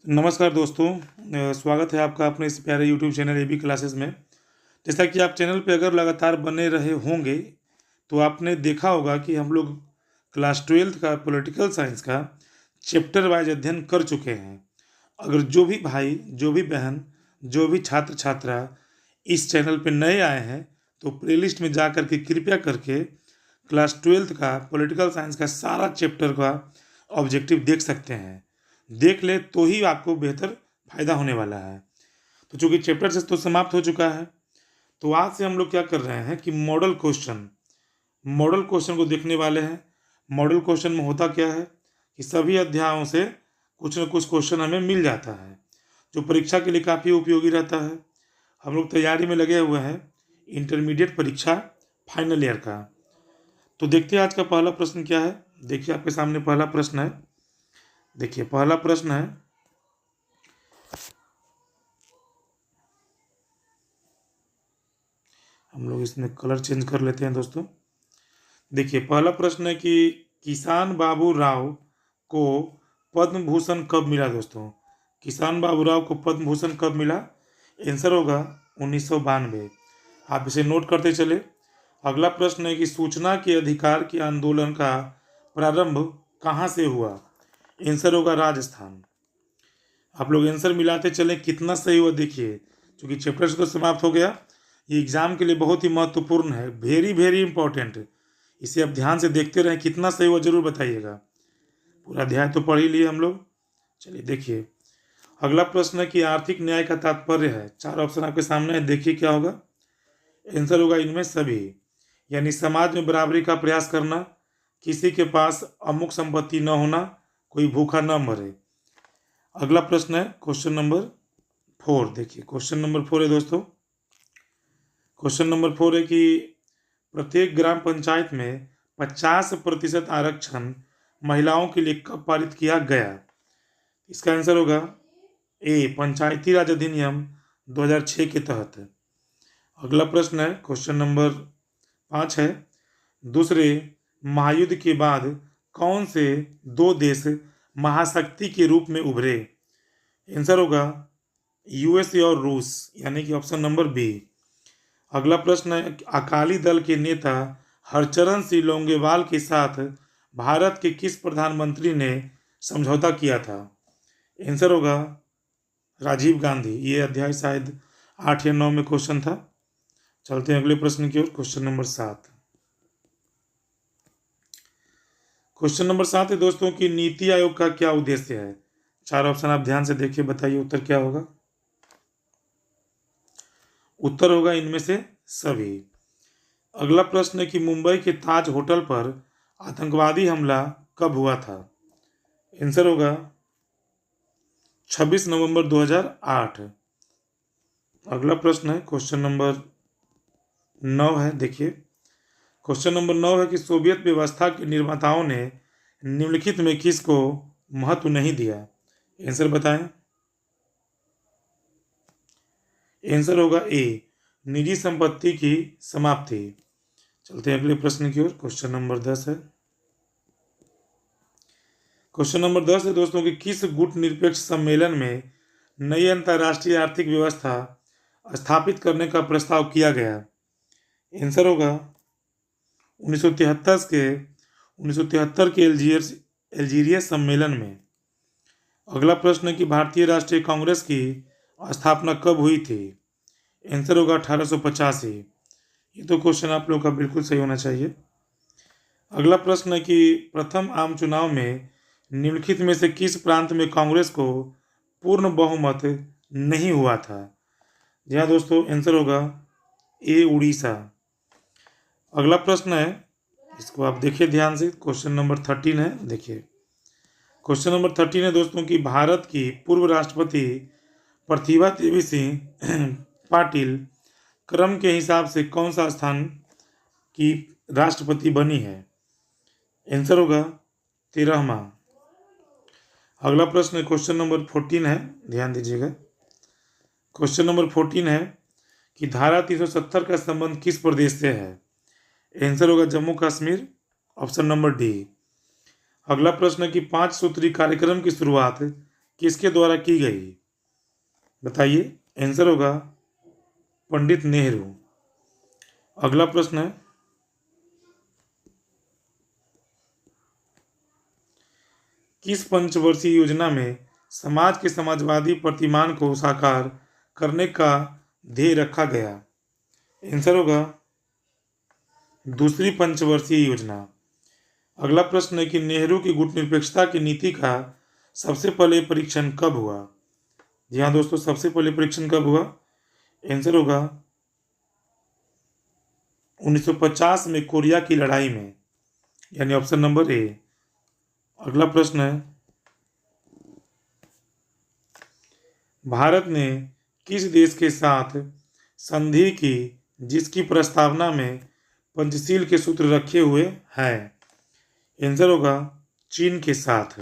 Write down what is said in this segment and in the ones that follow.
नमस्कार दोस्तों। स्वागत है आपका अपने इस प्यारे यूट्यूब चैनल एबी क्लासेस में। जैसा कि आप चैनल पे अगर लगातार बने रहे होंगे तो आपने देखा होगा कि हम लोग क्लास 12th का पॉलिटिकल साइंस का चैप्टर वाइज अध्ययन कर चुके हैं। अगर जो भी भाई, जो भी बहन, जो भी छात्र छात्रा इस चैनल पे नए आए हैं तो प्लेलिस्ट में जा कर के कृपया करके क्लास 12th का पॉलिटिकल साइंस का सारा चैप्टर का ऑब्जेक्टिव देख सकते हैं। देख ले तो ही आपको बेहतर फायदा होने वाला है। तो चूंकि चैप्टर से तो समाप्त हो चुका है, तो आज से हम लोग क्या कर रहे हैं कि मॉडल क्वेश्चन को देखने वाले हैं। मॉडल क्वेश्चन में होता क्या है कि सभी अध्यायों से कुछ न कुछ क्वेश्चन हमें मिल जाता है, जो परीक्षा के लिए काफ़ी उपयोगी रहता है। हम लोग तैयारी में लगे हुए हैं इंटरमीडिएट परीक्षा फाइनल ईयर का। तो देखते हैं आज का पहला प्रश्न क्या है। देखिए आपके सामने पहला प्रश्न है। देखिए पहला प्रश्न है, हम लोग इसमें कलर चेंज कर लेते हैं दोस्तों। देखिए पहला प्रश्न है कि किसान बाबू राव को पद्म भूषण कब मिला दोस्तों। किसान बाबू राव को पद्म भूषण कब मिला? आंसर होगा 1992। आप इसे नोट करते चले। अगला प्रश्न है कि सूचना के अधिकार के आंदोलन का प्रारंभ कहाँ से हुआ? आंसर होगा राजस्थान। आप लोग आंसर मिलाते चलें, कितना सही हुआ देखिए। क्योंकि चैप्टर से तो समाप्त हो गया, ये एग्जाम के लिए बहुत ही महत्वपूर्ण है, वेरी वेरी इंपॉर्टेंट। इसे आप ध्यान से देखते रहें, कितना सही हुआ जरूर बताइएगा। पूरा अध्याय तो पढ़ ही लिए हम लोग। चलिए देखिए अगला प्रश्न है कि आर्थिक न्याय का तात्पर्य है। चार ऑप्शन आपके सामने है, देखिए क्या होगा। आंसर होगा इनमें सभी, यानी समाज में बराबरी का प्रयास करना, किसी के पास अमुक संपत्ति न होना, कोई भूखा न मरे। अगला प्रश्न है क्वेश्चन नंबर 4। देखिए क्वेश्चन नंबर 4 है दोस्तों। क्वेश्चन नंबर 4 है कि प्रत्येक ग्राम पंचायत में 50% आरक्षण महिलाओं के लिए कब पारित किया गया? इसका आंसर होगा ए, पंचायती राज अधिनियम 2006 के तहत। अगला प्रश्न है क्वेश्चन नंबर 5 है, दूसरे महायुद्ध के बाद कौन से दो देश महाशक्ति के रूप में उभरे? आंसर होगा यूएसए और रूस, यानी कि ऑप्शन नंबर बी। अगला प्रश्न है अकाली दल के नेता हरचरण सिंह लोंगेवाल के साथ भारत के किस प्रधानमंत्री ने समझौता किया था? आंसर होगा राजीव गांधी। ये अध्याय शायद 8 या 9 में क्वेश्चन था। चलते हैं अगले प्रश्न की ओर। Question number 7। क्वेश्चन नंबर 7 है दोस्तों कि नीति आयोग का क्या उद्देश्य है? चार ऑप्शन आप ध्यान से देखिए, बताइए उत्तर क्या होगा। उत्तर होगा इनमें से सभी। अगला प्रश्न है कि मुंबई के ताज होटल पर आतंकवादी हमला कब हुआ था? आंसर होगा 26 नवंबर 2008। अगला प्रश्न है क्वेश्चन नंबर 9 है। देखिए क्वेश्चन नंबर 9 है कि सोवियत व्यवस्था के निर्माताओं ने निम्नलिखित में किसको महत्व नहीं दिया? आंसर बताएं। आंसर होगा ए, निजी संपत्ति की समाप्ति। चलते हैं अगले प्रश्न की ओर। क्वेश्चन नंबर 10 है। क्वेश्चन नंबर 10 है दोस्तों कि किस गुट निरपेक्ष सम्मेलन में नई अंतर्राष्ट्रीय आर्थिक व्यवस्था स्थापित करने का प्रस्ताव किया गया? आंसर होगा 1973 के एल्जीरिया सम्मेलन में। अगला प्रश्न है कि भारतीय राष्ट्रीय कांग्रेस की स्थापना कब हुई थी? आंसर होगा 1885। ये तो क्वेश्चन आप लोगों का बिल्कुल सही होना चाहिए। अगला प्रश्न है कि प्रथम आम चुनाव में निम्नलिखित में से किस प्रांत में कांग्रेस को पूर्ण बहुमत नहीं हुआ था? जी हाँ दोस्तों, आंसर होगा ए, उड़ीसा। अगला प्रश्न है, इसको आप देखिए ध्यान से। क्वेश्चन नंबर 13 है। देखिए क्वेश्चन नंबर 13 है दोस्तों कि भारत की पूर्व राष्ट्रपति प्रतिभा देवी सिंह पाटिल क्रम के हिसाब से कौन सा स्थान की राष्ट्रपति बनी है? आंसर होगा 13वां। अगला प्रश्न है क्वेश्चन नंबर 14 है, ध्यान दीजिएगा। क्वेश्चन नंबर 14 है कि धारा 370 का संबंध किस प्रदेश से है? आंसर होगा Jammu Kashmir, option number D. अगला प्रश्न है कि 5 सूत्री कार्यक्रम की शुरुआत किसके द्वारा की गई? बताइए। आंसर होगा पंडित नेहरू। अगला प्रश्न है, किस पंचवर्षीय योजना में समाज के समाजवादी प्रतिमान को साकार करने का ध्येय रखा गया? आंसर होगा दूसरी पंचवर्षीय योजना। अगला प्रश्न है कि नेहरू की गुटनिरपेक्षता की नीति का सबसे पहले परीक्षण कब हुआ? जी हाँ दोस्तों, सबसे पहले परीक्षण कब हुआ? आंसर होगा 1950 में कोरिया की लड़ाई में, यानी ऑप्शन नंबर ए। अगला प्रश्न है, भारत ने किस देश के साथ संधि की जिसकी प्रस्तावना में पंचशील के सूत्र रखे हुए हैं? आंसर होगा चीन के साथ।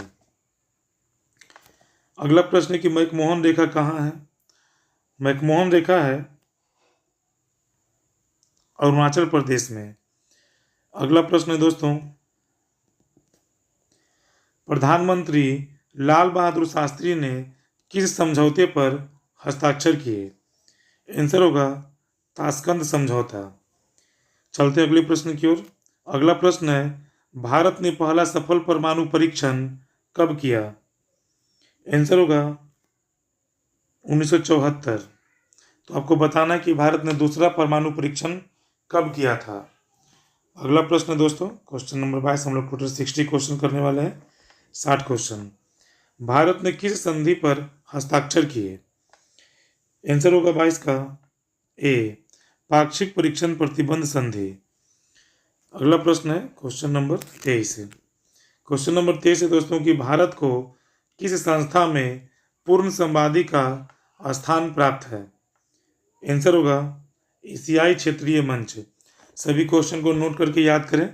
अगला प्रश्न है कि मैकमोहन रेखा कहाँ है? मैकमोहन रेखा है अरुणाचल प्रदेश में। अगला प्रश्न है दोस्तों, प्रधानमंत्री लाल बहादुर शास्त्री ने किस समझौते पर हस्ताक्षर किए? आंसर होगा ताशकंद समझौता। चलते अगले प्रश्न की ओर। अगला प्रश्न है, भारत ने पहला सफल परमाणु परीक्षण कब किया? आंसर होगा 1974। तो आपको बताना है कि भारत ने दूसरा परमाणु परीक्षण कब किया था। अगला प्रश्न दोस्तों, क्वेश्चन नंबर 22। हम लोग टोटल 60 क्वेश्चन करने वाले हैं, 60 क्वेश्चन। भारत ने किस संधि पर हस्ताक्षर किए? आंसर होगा 22 का ए, पाक्षिक परीक्षण प्रतिबंध संधि। अगला प्रश्न है क्वेश्चन नंबर 23। क्वेश्चन नंबर 23 है दोस्तों कि भारत को किस संस्था में पूर्ण संवादी का स्थान प्राप्त है? आंसर होगा एशियाई क्षेत्रीय मंच। सभी क्वेश्चन को नोट करके याद करें।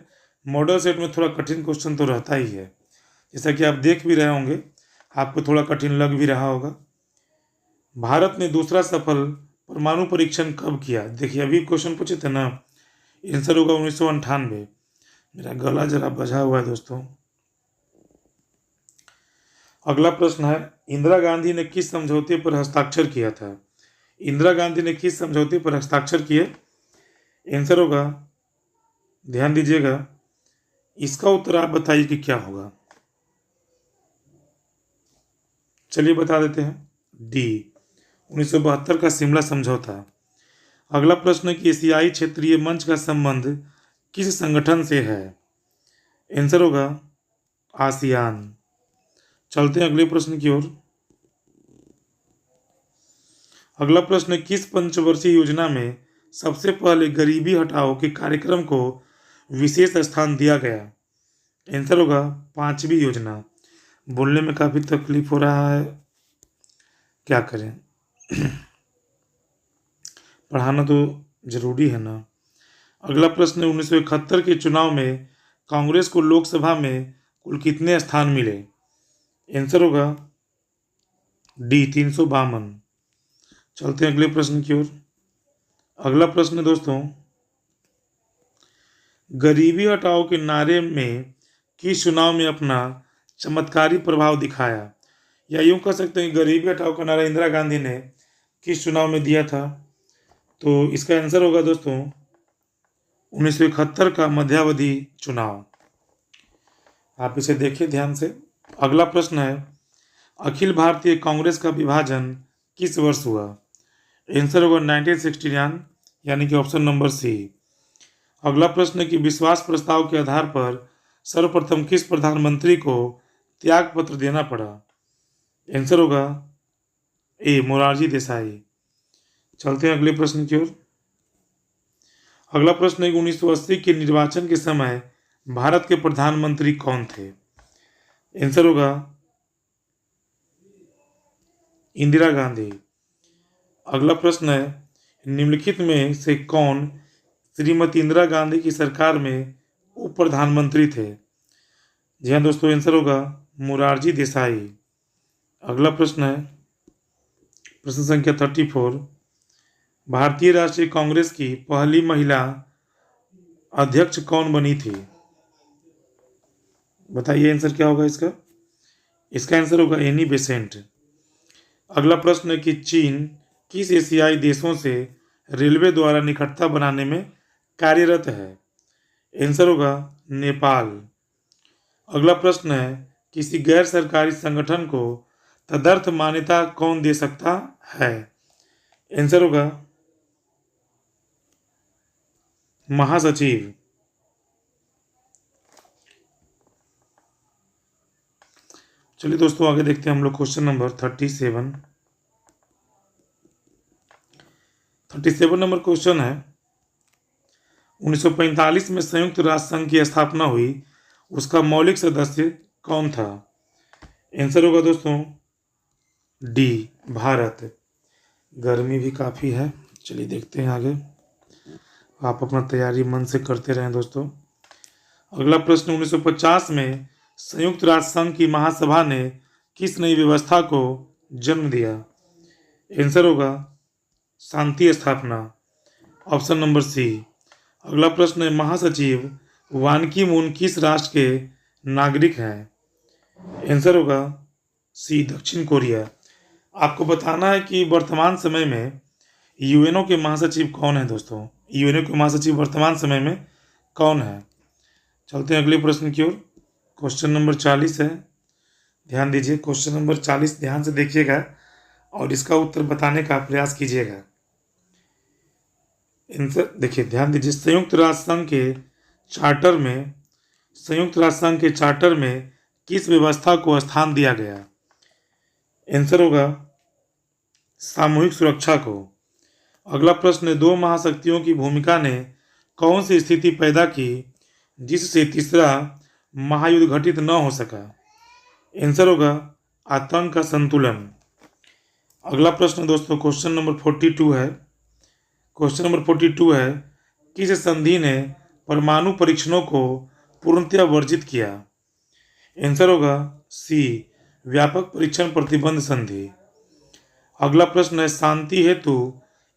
मॉडल सेट में थोड़ा कठिन क्वेश्चन तो रहता ही है, जैसा कि आप देख भी रहे होंगे, आपको थोड़ा कठिन लग भी रहा होगा। भारत ने दूसरा सफल परमाणु परीक्षण कब किया? देखिए अभी क्वेश्चन पूछे थे ना, आंसर होगा 1998। मेरा गला जरा बजा हुआ है दोस्तों। अगला प्रश्न है, इंदिरा गांधी ने किस समझौते पर हस्ताक्षर किया था? इंदिरा गांधी ने किस समझौते पर हस्ताक्षर किए? आंसर होगा, ध्यान दीजिएगा, इसका उत्तर आप बताइए कि क्या होगा। चलिए बता देते हैं, डी 1972 का शिमला समझौता। अगला प्रश्न है कि एशियाई क्षेत्रीय मंच का संबंध किस संगठन से है? आंसर होगा आसियान। चलते हैं अगले प्रश्न की ओर। अगला प्रश्न है, किस पंचवर्षीय योजना में सबसे पहले गरीबी हटाओ के कार्यक्रम को विशेष स्थान दिया गया? आंसर होगा 5वीं योजना। बोलने में काफ़ी तकलीफ हो रहा है, क्या करें पढ़ाना तो जरूरी है ना। अगला प्रश्न है, 1971 के चुनाव में कांग्रेस को लोकसभा में कुल कितने स्थान मिले? आंसर होगा डी 352। चलते हैं अगले प्रश्न की ओर। अगला प्रश्न है दोस्तों, गरीबी हटाओ के नारे में किस चुनाव में अपना चमत्कारी प्रभाव दिखाया? या यूं कह सकते हैं गरीबी हटाओ का नारा इंदिरा गांधी ने किस चुनाव में दिया था? तो इसका आंसर होगा दोस्तों 1971 का मध्यावधि चुनाव। आप इसे देखिए ध्यान से। अगला प्रश्न है, अखिल भारतीय कांग्रेस का विभाजन किस वर्ष हुआ? आंसर होगा 1969, यानी कि ऑप्शन नंबर सी। अगला प्रश्न है कि विश्वास प्रस्ताव के आधार पर सर्वप्रथम किस प्रधानमंत्री को त्याग पत्र देना पड़ा? आंसर होगा ए, मोरारजी देसाई। चलते हैं अगले प्रश्न की ओर। अगला प्रश्न है, 1980 के निर्वाचन के समय भारत के प्रधानमंत्री कौन थे? आंसर होगा इंदिरा गांधी। अगला प्रश्न है, निम्नलिखित में से कौन श्रीमती इंदिरा गांधी की सरकार में उप प्रधानमंत्री थे? जी हाँ दोस्तों, आंसर होगा मोरारजी देसाई। अगला प्रश्न है, प्रश्न संख्या 34, भारतीय राष्ट्रीय कांग्रेस की पहली महिला अध्यक्ष कौन बनी थी? बताइए आंसर क्या होगा इसका। इसका आंसर होगा एनी बेसेंट। अगला प्रश्न है कि चीन किस एशियाई देशों से रेलवे द्वारा निकटता बनाने में कार्यरत है? आंसर होगा नेपाल। अगला प्रश्न है किसी गैर सरकारी संगठन को तदर्थ मान्यता कौन दे सकता है? आंसर होगा महासचिव। चलिए दोस्तों आगे देखते हैं हम लोग क्वेश्चन नंबर 37 नंबर क्वेश्चन है 1945 में संयुक्त राष्ट्र संघ की स्थापना हुई, उसका मौलिक सदस्य कौन था? आंसर होगा दोस्तों डी भारत। गर्मी भी काफ़ी है, चलिए देखते हैं आगे। आप अपना तैयारी मन से करते रहें दोस्तों। अगला प्रश्न 1950 में संयुक्त राष्ट्र संघ की महासभा ने किस नई व्यवस्था को जन्म दिया? आंसर होगा शांति स्थापना, ऑप्शन नंबर सी। अगला प्रश्न है महासचिव वान की मून किस राष्ट्र के नागरिक हैं? आंसर होगा सी दक्षिण कोरिया। आपको बताना है कि वर्तमान समय में यूएनओ के महासचिव कौन है दोस्तों? यूएनओ के महासचिव वर्तमान समय में कौन है? चलते हैं अगले प्रश्न की ओर। क्वेश्चन नंबर 40 है, ध्यान दीजिए। क्वेश्चन नंबर 40 ध्यान से देखिएगा और इसका उत्तर बताने का प्रयास कीजिएगा। आंसर देखिए, ध्यान दीजिए। संयुक्त राष्ट्र संघ के चार्टर में किस व्यवस्था को स्थान दिया गया? आंसर होगा सामूहिक सुरक्षा को। अगला प्रश्न है दो महाशक्तियों की भूमिका ने कौन सी स्थिति पैदा की जिससे तीसरा महायुद्ध घटित न हो सका? आंसर होगा आतंक का संतुलन। अगला प्रश्न दोस्तों क्वेश्चन नंबर 42 है। क्वेश्चन नंबर 42 है किस संधि ने परमाणु परीक्षणों को पूर्णतया वर्जित किया? आंसर होगा सी व्यापक परीक्षण प्रतिबंध संधि। अगला प्रश्न है शांति हेतु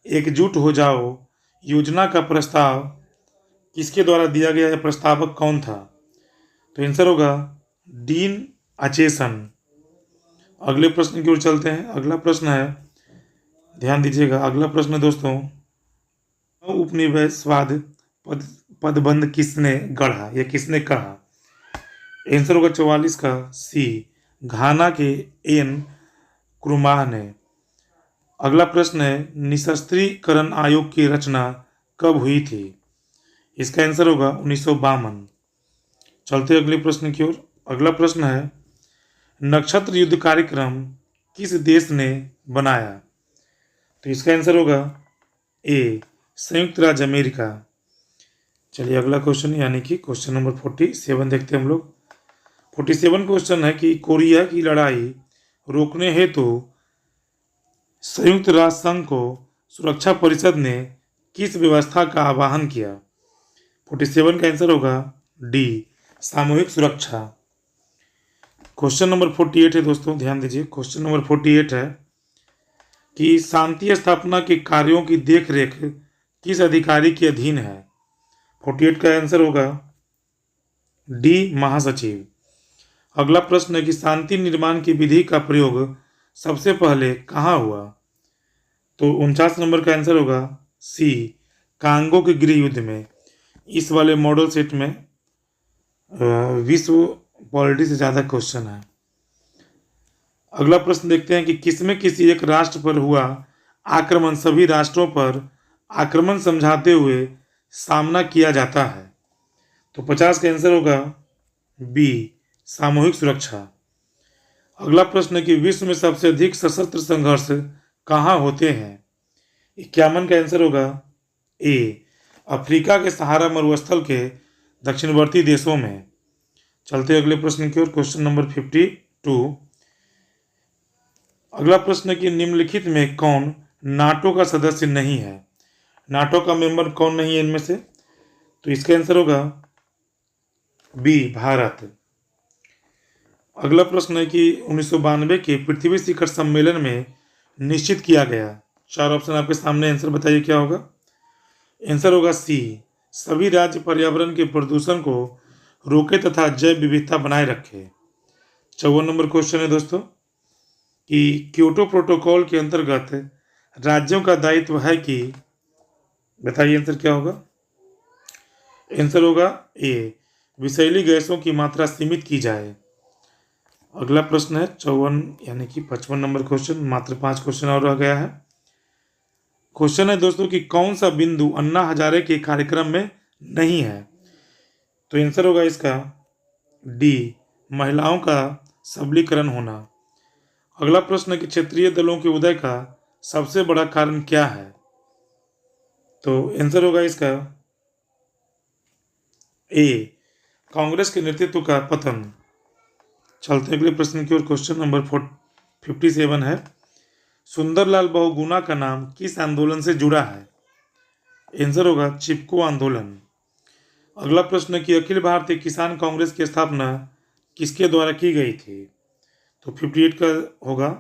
एकजुट हो जाओ योजना का प्रस्ताव किसके द्वारा दिया गया है? प्रस्तावक कौन था? तो आंसर होगा डीन अचेसन। अगले प्रश्न की ओर चलते हैं। अगला प्रश्न है, ध्यान दीजिएगा। अगला प्रश्न दोस्तों उपनिवेशवाद पदबंध किसने गढ़ा या किसने कहा? आंसर होगा 44 का सी घाना के एन क्रुमाह ने। अगला प्रश्न है निशस्त्रीकरण आयोग की रचना कब हुई थी? इसका आंसर होगा 1952। चलते अगले प्रश्न की ओर। अगला प्रश्न है नक्षत्र युद्ध कार्यक्रम किस देश ने बनाया? तो इसका आंसर होगा ए संयुक्त राज्य अमेरिका। चलिए अगला क्वेश्चन यानी कि क्वेश्चन नंबर 47 देखते हैं हम लोग। 47 क्वेश्चन है कि कोरिया की लड़ाई रोकने हेतु संयुक्त राष्ट्र संघ को सुरक्षा परिषद ने किस व्यवस्था का आह्वान किया? 47 का आंसर होगा डी सामूहिक सुरक्षा। क्वेश्चन नंबर 48 है दोस्तों, ध्यान दीजिए। क्वेश्चन नंबर 48 है कि शांति स्थापना के कार्यों की देखरेख किस अधिकारी के अधीन है? 48 का आंसर होगा डी महासचिव। अगला प्रश्न है कि शांति निर्माण की विधि का प्रयोग सबसे पहले कहाँ हुआ? तो 49 नंबर का आंसर होगा सी कांगो के गृह युद्ध में। इस वाले मॉडल सेट में विश्व पॉलिटी से ज़्यादा क्वेश्चन है। अगला प्रश्न देखते हैं कि किसमें किसी एक राष्ट्र पर हुआ आक्रमण सभी राष्ट्रों पर आक्रमण समझाते हुए सामना किया जाता है? तो 50 का आंसर होगा बी सामूहिक सुरक्षा। अगला प्रश्न है कि विश्व में सबसे अधिक सशस्त्र संघर्ष कहाँ होते हैं? 51 का आंसर होगा ए अफ्रीका के सहारा मरुस्थल के दक्षिणवर्ती देशों में। चलते अगले प्रश्न की ओर। Question number 52। अगला प्रश्न है कि निम्नलिखित में कौन नाटो का सदस्य नहीं है? नाटो का मेंबर कौन नहीं है इनमें से? तो इसका आंसर होगा बी भारत। अगला प्रश्न है कि 1992 के पृथ्वी शिखर सम्मेलन में निश्चित किया गया, 4 ऑप्शन आपके सामने, आंसर बताइए क्या होगा? आंसर होगा सी सभी राज्य पर्यावरण के प्रदूषण को रोके तथा जैव विविधता बनाए रखे। 54 नंबर क्वेश्चन है दोस्तों कि क्योटो प्रोटोकॉल के अंतर्गत राज्यों का दायित्व है कि, बताइए आंसर क्या होगा। आंसर होगा ए, विषैली गैसों की मात्रा सीमित की जाए। अगला प्रश्न है 54 यानी कि 55 नंबर क्वेश्चन, मात्र 5 क्वेश्चन और रह गया है। क्वेश्चन है दोस्तों कि कौन सा बिंदु अन्ना हजारे के कार्यक्रम में नहीं है। तो आंसर होगा इसका डी, महिलाओं का सबलीकरण होना। अगला प्रश्न है कि क्षेत्रीय दलों के उदय का सबसे बड़ा कारण क्या है। तो आंसर होगा इसका ए, कांग्रेस के नेतृत्व का पतन। चलते हैं अगले प्रश्न की ओर। क्वेश्चन नंबर 57 है, सुंदरलाल बहुगुणा का नाम किस आंदोलन से जुड़ा है। आंसर होगा चिपको आंदोलन। अगला प्रश्न है कि अखिल भारतीय किसान कांग्रेस की स्थापना किसके द्वारा की गई थी। तो 58 का होगा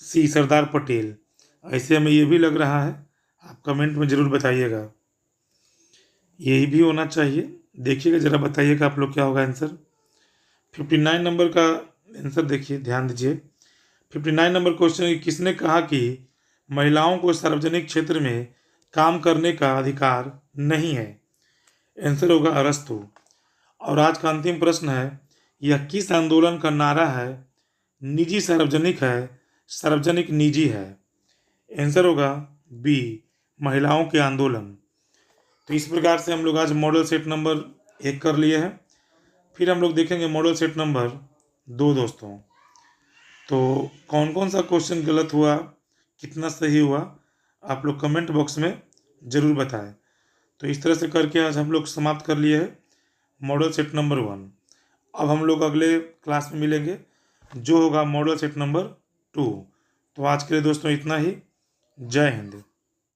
सी, सरदार पटेल। ऐसे हमें ये भी लग रहा है, आप कमेंट में जरूर बताइएगा, यही भी होना चाहिए। देखिएगा जरा, बताइएगा आप लोग क्या होगा आंसर। 59 नंबर का आंसर देखिए, ध्यान दीजिए। 59 नंबर क्वेश्चन है, किसने कहा कि महिलाओं को सार्वजनिक क्षेत्र में काम करने का अधिकार नहीं है। आंसर होगा अरस्तु। और आज का अंतिम प्रश्न है, यह किस आंदोलन का नारा है। निजी सार्वजनिक है, सार्वजनिक निजी है। आंसर होगा बी, महिलाओं के आंदोलन। तो इस प्रकार से हम लोग आज मॉडल सेट नंबर 1 कर लिए हैं। फिर हम लोग देखेंगे मॉडल सेट नंबर 2 दोस्तों। तो कौन कौन सा क्वेश्चन गलत हुआ, कितना सही हुआ, आप लोग कमेंट बॉक्स में ज़रूर बताएं। तो इस तरह से करके आज हम लोग समाप्त कर लिए हैं मॉडल सेट नंबर 1। अब हम लोग अगले क्लास में मिलेंगे जो होगा मॉडल सेट नंबर 2। तो आज के लिए दोस्तों इतना ही। जय हिंद।